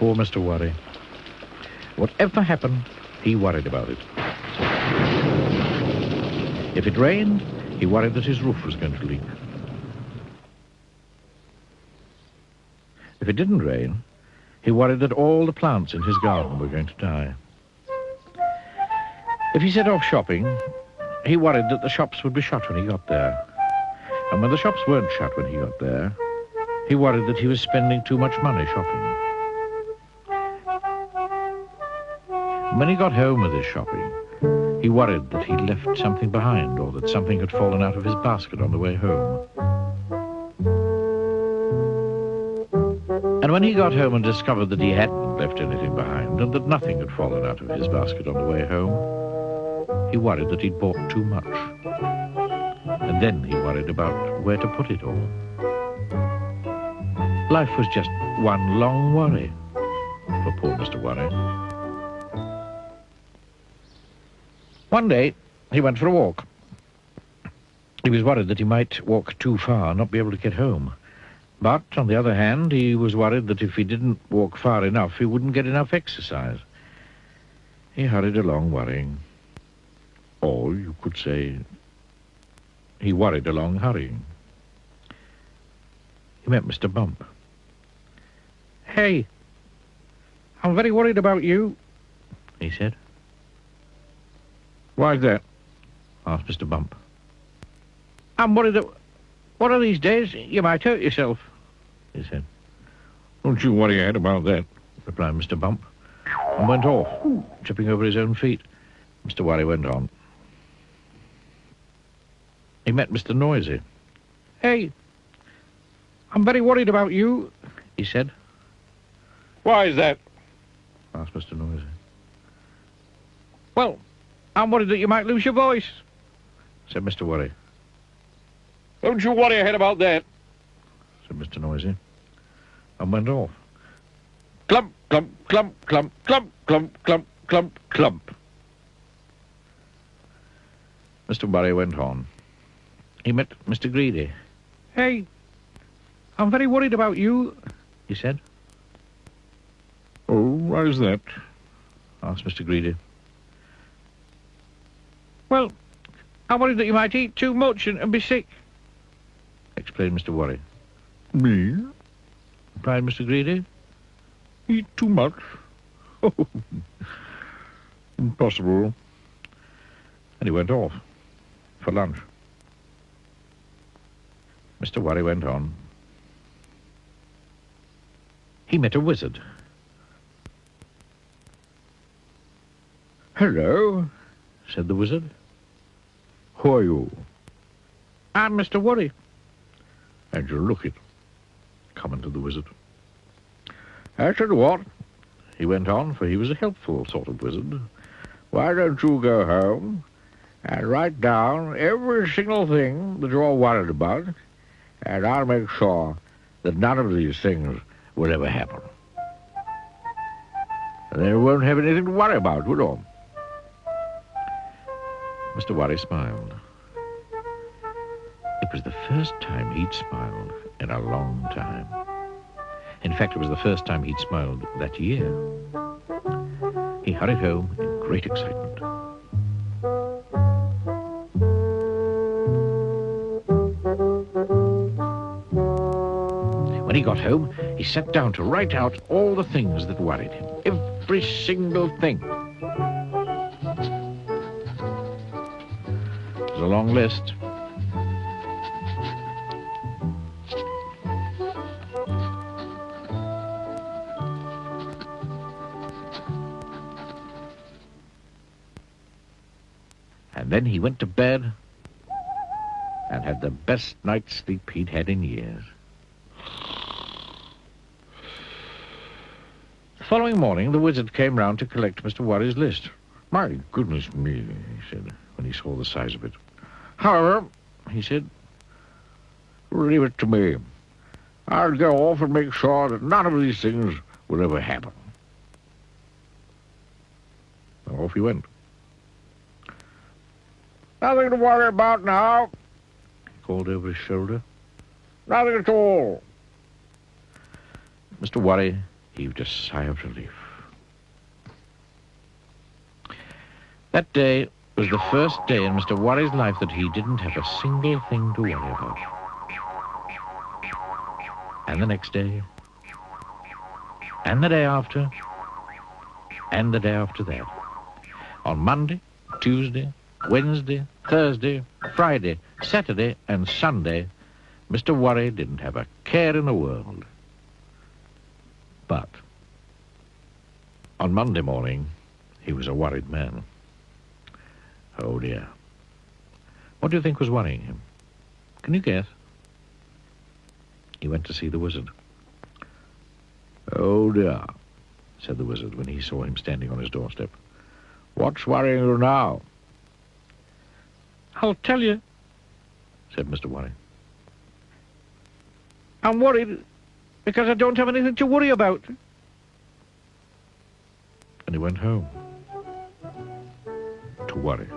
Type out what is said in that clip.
Poor Mr. Worry. Whatever happened, he worried about it. If it rained, he worried that his roof was going to leak. If it didn't rain, he worried that all the plants in his garden were going to die. If he set off shopping, he worried that the shops would be shut when he got there. And when the shops weren't shut when he got there, he worried that he was spending too much money shopping. When he got home with his shopping, he worried that he'd left something behind or that something had fallen out of his basket on the way home. And when he got home and discovered that he hadn't left anything behind and that nothing had fallen out of his basket on the way home, he worried that he'd bought too much. And then he worried about where to put it all. Life was just one long worry for poor Mr. Worry. One day, he went for a walk. He was worried that he might walk too far and not be able to get home. But, on the other hand, he was worried that if he didn't walk far enough, he wouldn't get enough exercise. He hurried along worrying. Or, you could say, he worried along hurrying. He met Mr. Bump. "Hey, I'm very worried about you," he said. "Why's that?" asked Mr. Bump. "I'm worried that one of these days you might hurt yourself," he said. "Don't you worry your head about that," replied Mr. Bump, and went off, tripping over his own feet. Mr. Worry went on. He met Mr. Noisy. "Hey, I'm very worried about you," he said. "Why's that?" asked Mr. Noisy. "Well, I'm worried that you might lose your voice," said Mr. Worry. "Don't you worry your head about that," said Mr. Noisy, and went off. Clump, clump, clump, clump, clump, clump, clump, clump, clump. Mr. Worry went on. He met Mr. Greedy. "Hey, I'm very worried about you," he said. "Oh, why's that?" asked Mr. Greedy. "Well, I'm worried that you might eat too much and be sick," explained Mr. Worry. "Me?" replied Mr. Greedy. "Eat too much? Oh, impossible." And he went off for lunch. Mr. Worry went on. He met a wizard. "Hello," said the wizard. "Who are you?" "I'm Mr. Worry." "And you look it," commented the wizard. "I tell you what," he went on, for he was a helpful sort of wizard. "Why don't you go home and write down every single thing that you're worried about, and I'll make sure that none of these things will ever happen. And then you won't have anything to worry about, will you?" Mr. Worry smiled. It was the first time he'd smiled in a long time. In fact, it was the first time he'd smiled that year. He hurried home in great excitement. When he got home, he sat down to write out all the things that worried him. Every single thing. It was a long list. And then he went to bed and had the best night's sleep he'd had in years. The following morning, the wizard came round to collect Mr. Worry's list. "My goodness me," he said, when he saw the size of it. "However," he said, "leave it to me. I'll go off and make sure that none of these things will ever happen." And off he went. "Nothing to worry about now," he called over his shoulder. "Nothing at all." Mr. Worry heaved a sigh of relief. That day was the first day in Mr. Worry's life that he didn't have a single thing to worry about. And the next day, and the day after, and the day after that. On Monday, Tuesday, Wednesday, Thursday, Friday, Saturday, and Sunday, Mr. Worry didn't have a care in the world. But on Monday morning, he was a worried man. Oh, dear. What do you think was worrying him? Can you guess? He went to see the wizard. Oh, dear, said the wizard when he saw him standing on his doorstep. What's worrying you now? I'll tell you, said Mr. Worry. I'm worried because I don't have anything to worry about. And he went home to worry.